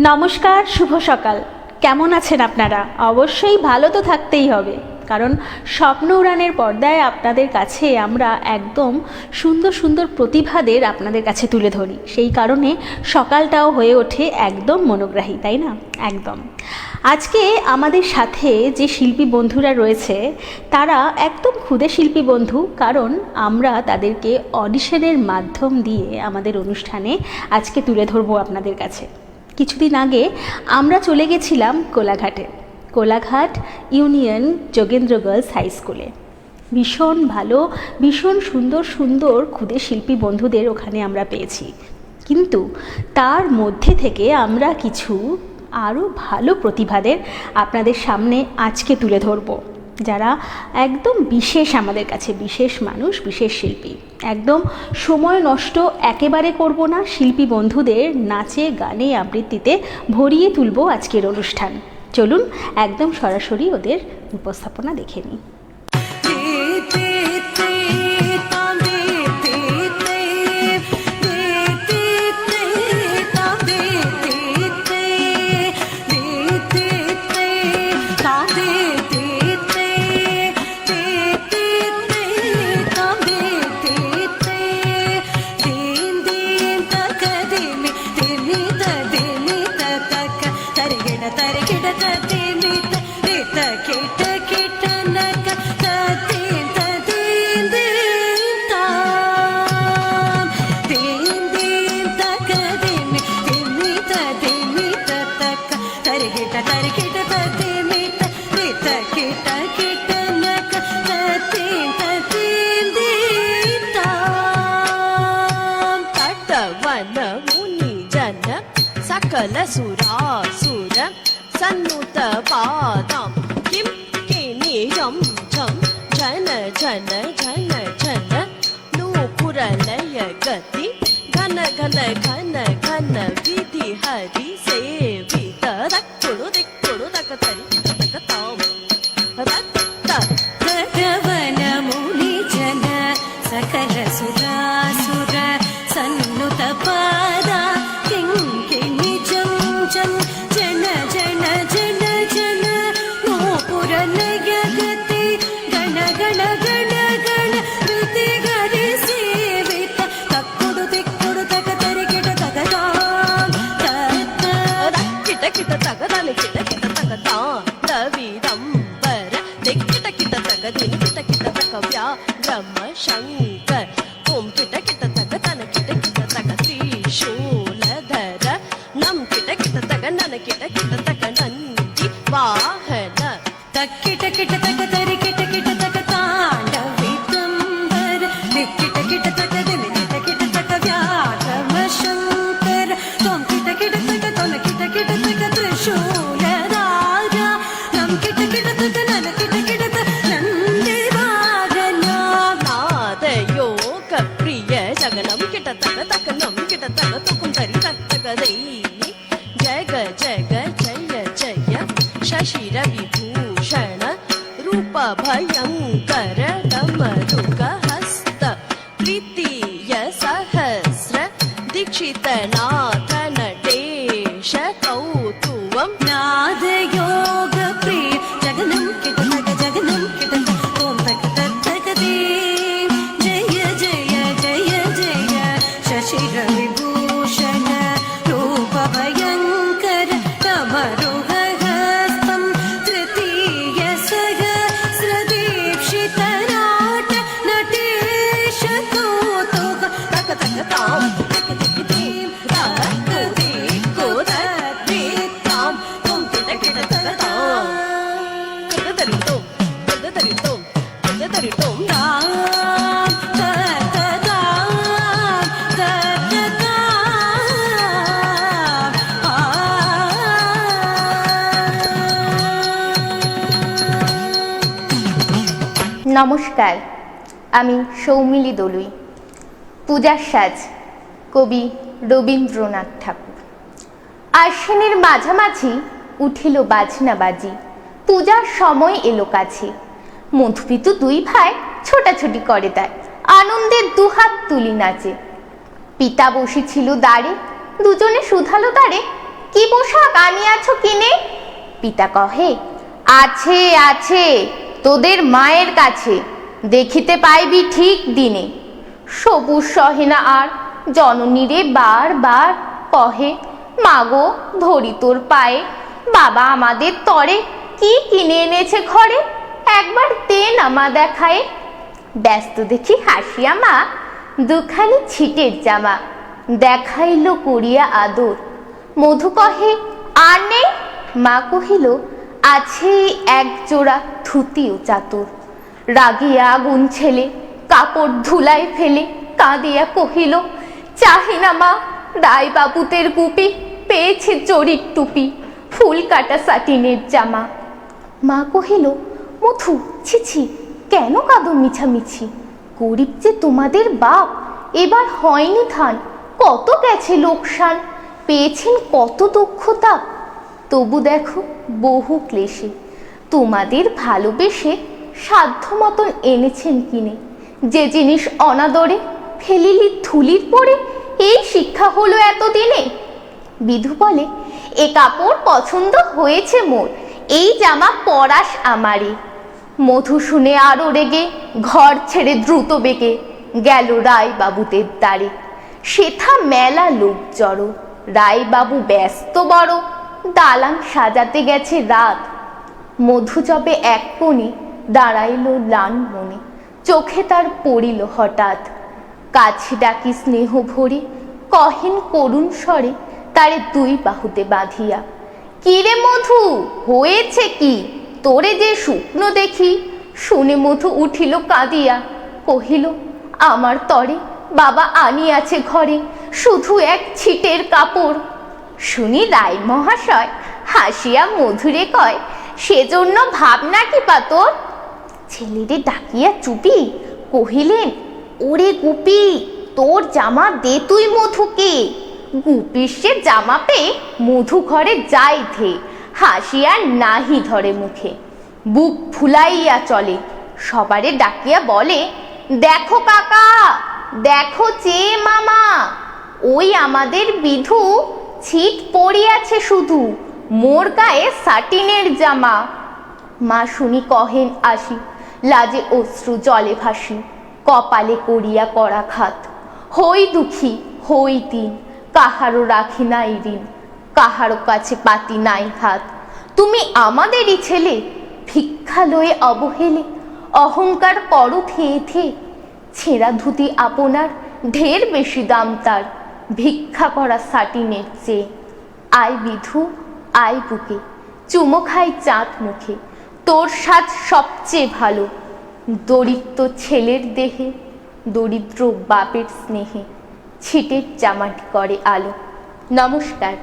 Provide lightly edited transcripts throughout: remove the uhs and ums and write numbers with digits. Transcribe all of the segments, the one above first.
নমস্কার, শুভ সকাল। কেমন আছেন আপনারা? অবশ্যই ভালো তো থাকতেই হবে, কারণ স্বপ্ন উড়ানের পর্দায় আপনাদের কাছে আমরা একদম সুন্দর সুন্দর প্রতিভাদের আপনাদের কাছে তুলে ধরি। সেই কারণে সকালটাও হয়ে ওঠে একদম মনোগ্রাহী, তাই না? একদম। আজকে আমাদের সাথে যে শিল্পী বন্ধুরা রয়েছে তারা একদম ক্ষুদে শিল্পী বন্ধু, কারণ আমরা তাদেরকে অডিশনের মাধ্যম দিয়ে আমাদের অনুষ্ঠানে আজকে তুলে ধরবো আপনাদের কাছে। কিছুদিন আগে আমরা চলে গেছিলাম Kolaghat union Jogendra girls high স্কুলে। ভীষণ ভালো, ভীষণ সুন্দর সুন্দর ক্ষুদে শিল্পী বন্ধুদের ওখানে আমরা পেয়েছি, কিন্তু তার মধ্যে থেকে আমরা কিছু আরও ভালো প্রতিভাদের আপনাদের সামনে আজকে তুলে ধরব, যারা একদম বিশেষ, আমাদের কাছে বিশেষ মানুষ, বিশেষ শিল্পী। একদম সময় নষ্ট একেবারে করব না, শিল্পী বন্ধুদের নাচে গানে আবৃত্তিতে ভরিয়ে তুলব আজকের অনুষ্ঠান। চলুন একদম সরাসরি ওদের উপস্থাপনা দেখে নিই। सकल सुरासुर सन्नुत पादं किं किनीयं झं झन झन झन झन नूपुरलय गति घन घन घन घन विधि हरि सेवित दक्कुडु दिक्कुडु दकतरि दकतां दत्त भगवन मुनि जन सकल सुरासुर सन्नुत पादा शंकर ओम किट किट तक तन किट किट तक त्रिशूलधर नम किट किट तक नन किट किट तक नंदी वाहन तक किट किट तक तरि किट किट तक तांडवितंबर दिक किट किट तक दिन किट किट तक व्याघ्रम शंकर तोम किट किट तक तन किट किट तक त्रिशूलधर नम किट किट तक नन किट किट तक नंदी जगनम किट तक तक नम किट तक तुकुम तरी तक तक दई जग जग जय जय शशि रविभूषण रूप भयंकर डमरुक हस्त तृतीय सहस्र दीक्षित नाथ नटेश कौतुवम नाद योग प्रिय जगनम किट तक जगनम किट तक ओम तक तक दे शिरविभूषण रूप भयंकर डमरुक हस्तं तृतीय सहस्रदीक्षित नाट नटेश कौतुक तक तक तां तक तक दीं तक दिक्को तत्तां तुम किट किट तक तां किट तरि तुम নমস্কার, আমি সৌমিলি দলুই। পূজার সাজ, কবি রবীন্দ্রনাথ ঠাকুর। আশ্বিনের মাঝামাঝি উঠিল বাজনা বাজি, পূজার সময় এলো কাছে। মধুপিতু দুই ভাই ছোটাছুটি করে তাই, আনন্দের দুহাত তুলি নাচে। পিতা বসেছিল দাঁড়ে, দুজনে শুধালো তারে, কি পোশাক আনিয়াছ কিনে? পিতা কহে, আছে আছে তোদের মায়ের কাছে, দেখিতে পাইবি ঠিক দিনে। সবুজ সহে না আর, জননীরে বার বার কহে, মাগো ধরি তোর পায়ে, বাবা আমাদের তরে কি কিনে এনেছে ঘরে, একবার দে না মা দেখায়। ব্যস্ত দেখি হাসিয়া মা দুখানি ছিটের জামা দেখাইল করিয়া আদর। মধু কহে, আর নেই? মা কহিল, আছে এক জোড়া ধুতি ও চাদর। রাগিয়া আগুন ছেলে কাপড় ধুলাই ফেলে কাঁদিয়া কহিল, চাহি না মা রায় বাবুতের গুপি, পেয়েছে চড়ির টুপি, ফুল কাটা সাটিনের জামা। মা কহিল, মধু ছি ছি, কেন কাঁদো মিছামিছি? গরিব যে তোমাদের বাপ, এবার হয়নি ধান, কত গেছে লোকসান, পেয়েছেন কত দুঃখতা। তবু দেখো বহু ক্লেশে তোমাদের ভালোবেসে সাধ্য মতন এনেছেন কিনে। যে জিনিস অনাদরে ফেলিলি ধুলির পরে, এই শিক্ষা হলো এতদিনে। বিধু বলে, এ কাপড় পছন্দ হয়েছে মোর, এই জামা পরাস আমারে। মধু শুনে আরো রেগে ঘর ছেড়ে দ্রুত বেগে গেল রায় বাবুদের দ্বারে। সেথা মেলা লোক জড়ো, রায় বাবু ব্যস্ত বড়, দালান সাজাতে গেছে রাত। মধু যবে এক কোণে দাঁড়াইল লান মনে, চোখে তার পড়িল হঠাৎ। কাছে ডাকি স্নেহ ভরে, কহেন করুণ স্বরে তারে দুই বাহুতে বাঁধিয়া, কিরে মধু হয়েছে কি, তোরে যে শুকনো দেখি। শুনে মধু উঠিল কাঁদিয়া, কহিল, আমার তরে বাবা আনিয়াছে ঘরে শুধু এক ছিটের কাপড়। শুনি রায় মহাশয় হাসিয়া মধুরে কয়, সেজন্য ভাবনা কি পাতর? ছেলেরে ডাকিয়া চুপি কহিলেন, ওরে গুপি, তোর জামা দে তুই মধুকে। গুপির সে জামা পেয়ে মধু ঘরে যাই ধে, হাসিয়া নাহি ধরে মুখে, বুক ফুলাইয়া চলে। সবারে ডাকিয়া বলে, দেখো কাকা, দেখো চেয়ে মামা, ওই আমাদের বিধু ছিট পড়িয়াছে শুধু, মোর গায়ে সাটিনের জামা। মা শুনি কহেন আসি, লাজে অশ্রু জলে ভাসি, কপালে করিয়া করাঘাত। হই দুঃখী হই দিন, কাহারও রাখি নাই ঋণ, কাহারও কাছে পাতি নাই হাত। তুমি আমাদেরই ছেলে, ভিক্ষা লয়ে অবহেলে অহংকার করো থেয়ে থে। ছেঁড়া ধুতি আপনার ঢের বেশি দাম তার, ভিক্ষা করা সাটিনের চেয়ে। আয় বিধু আয় বুকে, চুমো খাই চাঁদ মুখে, তোর সাজ সবচেয়ে ভালো। দরিদ্র ছেলের দেহে দরিদ্র বাপের স্নেহে, ছিটের জামাটি করে আলো। নমস্কার।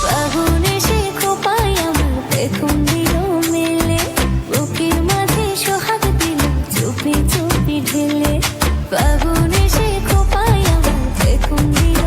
ফাগুনে সে খোপায় আমার দেখুন দিল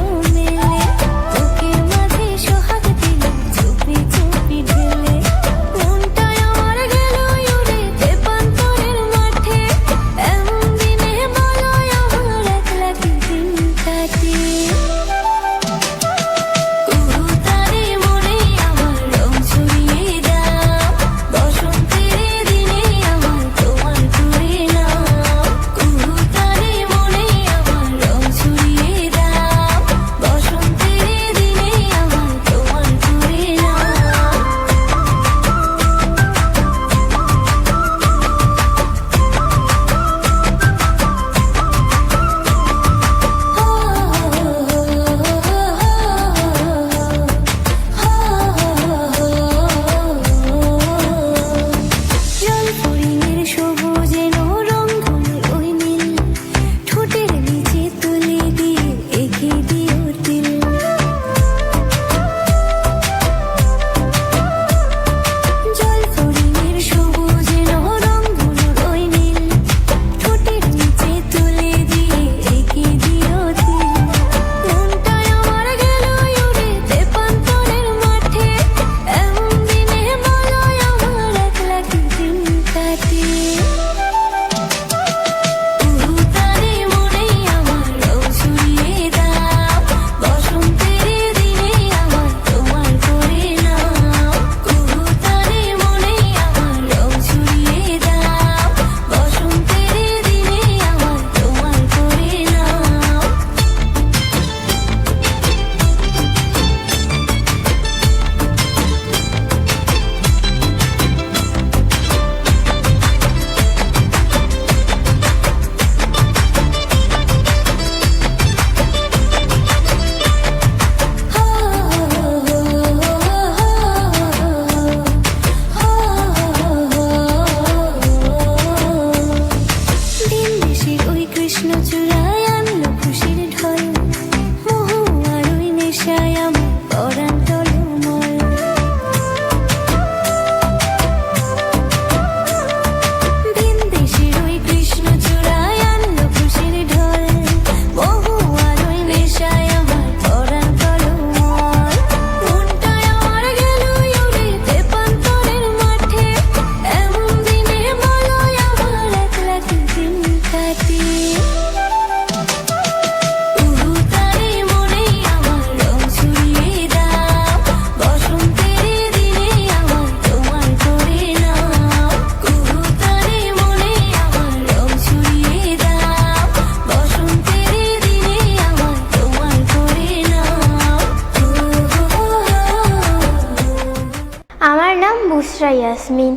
ইয়াসমিন।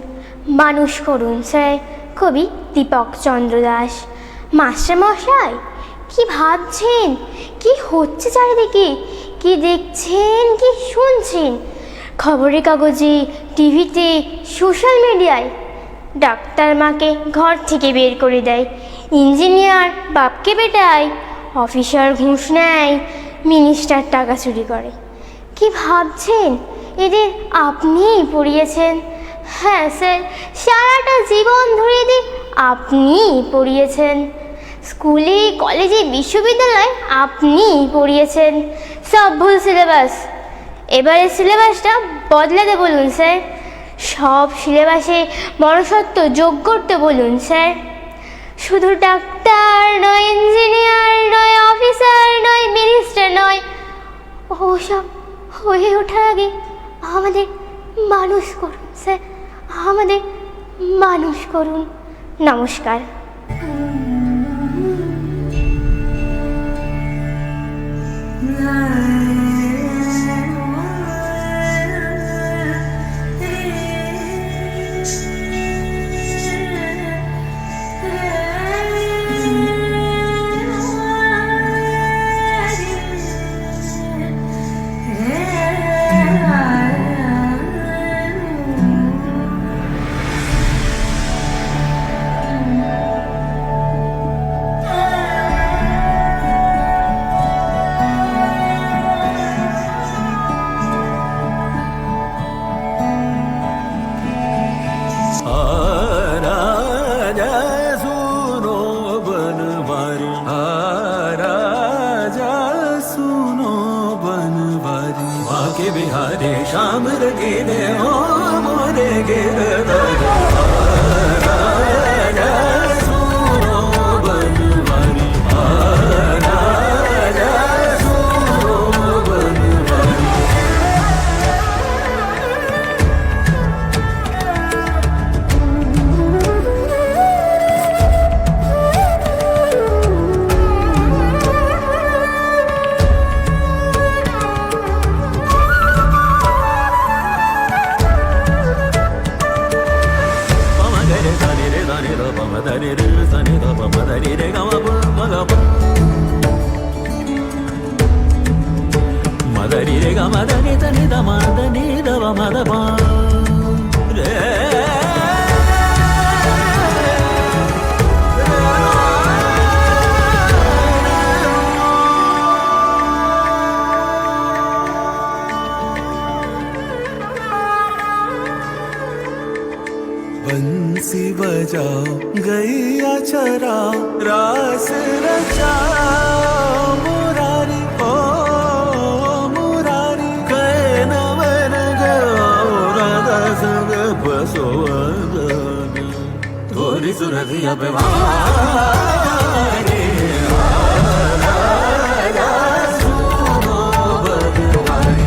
মানুষ করুন স্যার। কবি দীপক চন্দ্র দাস। মাস্টারমশাই, কি ভাবছেন? কি হচ্ছে চারিদিকে? কি দেখছেন, কি শুনছেন? খবরের কাগজে, টিভিতে, সোশ্যাল মিডিয়ায় ডাক্তার মাকে ঘর থেকে বের করে দেয়, ইঞ্জিনিয়ার বাপকে পেটায়, অফিসার ঘুষ নেয়, মিনিস্টার টাকা চুরি করে। কি ভাবছেন এদের আপনিই পড়িয়েছেন? হ্যাঁ স্যার, সারাটা জীবন ধরে এদের আপনিই পড়িয়েছেন। স্কুলে, কলেজে, বিশ্ববিদ্যালয়ে আপনিই পড়িয়েছেন। সব ভুল সিলেবাস। এবারে সিলেবাসটা বদলাতে বলুন স্যার। সব সিলেবাসে মনুষ্যত্ব যোগ করতে বলুন স্যার। শুধু ডাক্তার নয়, ইঞ্জিনিয়ার নয়, অফিসার নয়, মিনিস্টার নয়, ওসব হয়ে ওঠার আগে আমাদের মানুষ করুন স্যার, আমাদের মানুষ করুন। নমস্কার। बिहारी शाम रगे दे ओ मोरे गिरधर राजा सुनो बनवारी राजा सुनो Banwari. Madari re ga madani tani da madani da va madaba re बंसी बजाओ गैया चरा रास रचा मुरारी ओ मुरारी कैनवन गो राधा संग बसो थोड़ी सुरतिया पे वारी राजा सुनो बनवारी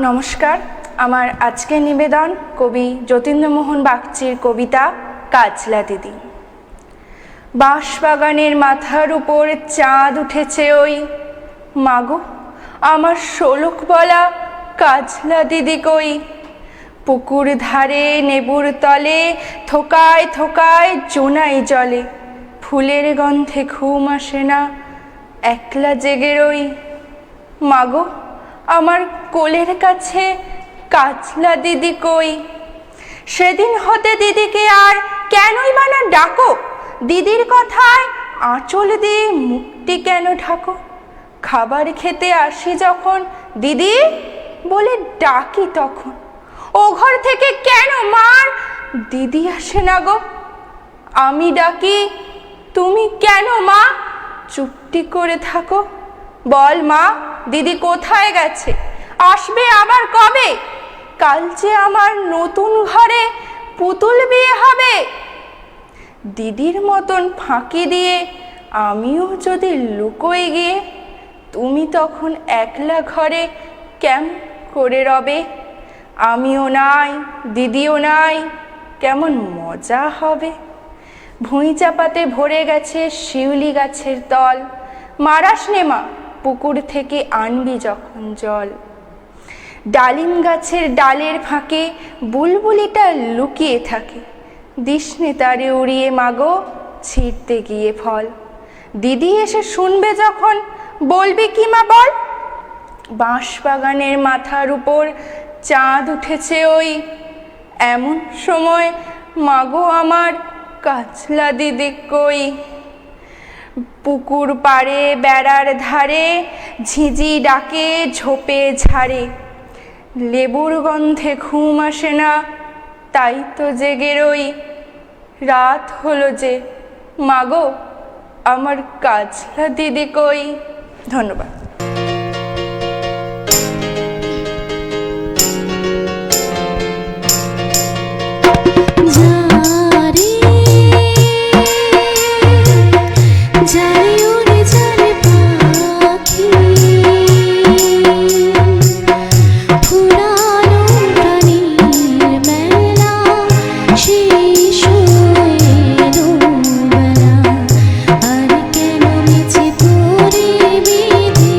নমস্কার। আমার আজকের নিবেদন কবি যতীন্দ্রমোহন বাগচির কবিতা কাজলা দিদি। বাঁশবাগানের মাথার উপর চাঁদ উঠেছে ওই, মাগো আমার শোলক বলা কাজলা দিদি কই। পুকুর ধারে নেবুর তলে থোকায় থোকায় জোনাই জলে, ফুলের গন্ধে ঘুম আসে না, একলা জেগে রই। মাগো আমার কোলের কাছে কাজলা দিদি কই? সেদিন হতে দিদিকে আর কেনই বা না ডাকো, দিদির কথায় আঁচল দিয়ে মুখটি কেন ঢাকো? খাবার খেতে আসি যখন দিদি বলে ডাকি তখন, ও ঘর থেকে কেন মার দিদি আসে না গো? আমি ডাকি তুমি কেন মা চুপটি করে থাকো? বল মা দিদি কোথায় গেছে, আসবে আবার কবে? কাল যে আমার নতুন ঘরে পুতুল বিয়ে হবে। দিদির মতন ফাঁকি দিয়ে আমিও যদি লুকোই গিয়ে, তুমি তখন একলা ঘরে কেমন করে রবে? আমিও নাই দিদিও নাই, কেমন মজা হবে। ভুঁই চাপাতে ভরে গেছে শিউলি গাছের তল, মারাস নে মা পুকুর থেকে আনবি যখন জল। ডালিম গাছের ডালের ফাঁকে বুলবুলিটা লুকিয়ে থাকে, দিসনে তারে উড়িয়ে মাগো ছিঁড়তে গিয়ে ফল। দিদি এসে শুনবে যখন বলবি কি মা বল? বাঁশ বাগানের মাথার উপর চাঁদ উঠেছে ওই, এমন সময় মাগো আমার কাজলা দিদি কই? পুকুর পাড়ে বেড়ার ধারে ঝিঁঝি ডাকে ঝোপে ঝাড়ে, লেবুর গন্ধে ঘুম আসে না, তাই তো জেগে রই। রাত হলো যে মাগো আমার কাজলা দিদি কই? ধন্যবাদ। আর কেন মিছে তোরে বেঁধে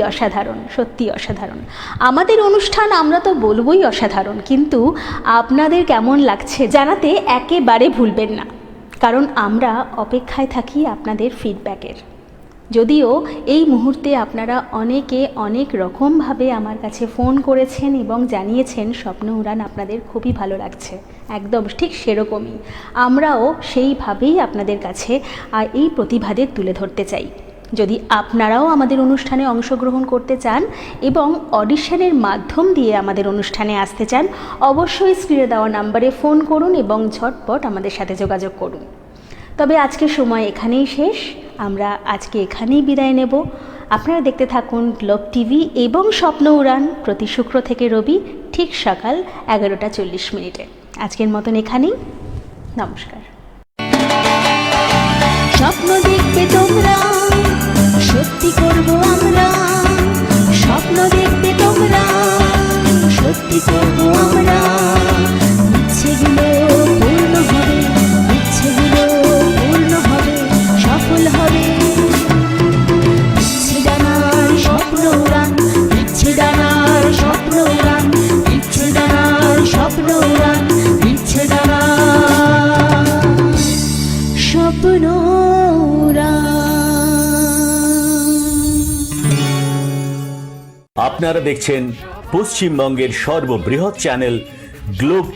অসাধারণ, সত্যি অসাধারণ। আমাদের অনুষ্ঠান আমরা তো বলবোই অসাধারণ, কিন্তু আপনাদের কেমন লাগছে জানাতে একেবারে ভুলবেন না, কারণ আমরা অপেক্ষায় থাকি আপনাদের ফিডব্যাকের। যদিও এই মুহূর্তে আপনারা অনেকে অনেক রকমভাবে আমার কাছে ফোন করেছেন এবং জানিয়েছেন স্বপ্ন উড়ান আপনাদের খুবই ভালো লাগছে, একদম ঠিক সেরকমই আমরাও সেইভাবেই আপনাদের কাছে এই প্রতিভাদের তুলে ধরতে চাই। যদি আপনারাও আমাদের অনুষ্ঠানে অংশগ্রহণ করতে চান এবং অডিশনের মাধ্যম দিয়ে আমাদের অনুষ্ঠানে আসতে চান, অবশ্যই স্ক্রিনে দেওয়া নাম্বারে ফোন করুন এবং ঝটপট আমাদের সাথে যোগাযোগ করুন। তবে আজকের সময় এখানেই শেষ, আমরা আজকে এখানেই বিদায় নেব। আপনারা দেখতে থাকুন গ্লোব টিভি এবং স্বপ্ন উড়ান প্রতি শুক্র থেকে রবি ঠিক সকাল 11:40। আজকের মতন এখানেই, নমস্কার। স্বপ্ন দেখবে তোমরা, সত্যি করব আমরা। স্বপ্ন দেখবে তোমরা, সত্যি করব আমরা। ইচ্ছেগুলো পূর্ণ হবে, ইচ্ছেগুলো পূর্ণ হবে, সফল হবে। ইচ্ছে ডানার স্বপ্ন উড়ান, ইচ্ছে ডানার স্বপ্ন উড়ান, ইচ্ছে ডানার স্বপ্ন উড়ান, ইচ্ছে ডানার স্বপ্ন উড়ান। আপনারা দেখছেন পশ্চিমবঙ্গের সর্ববৃহৎ চ্যানেল গ্লোব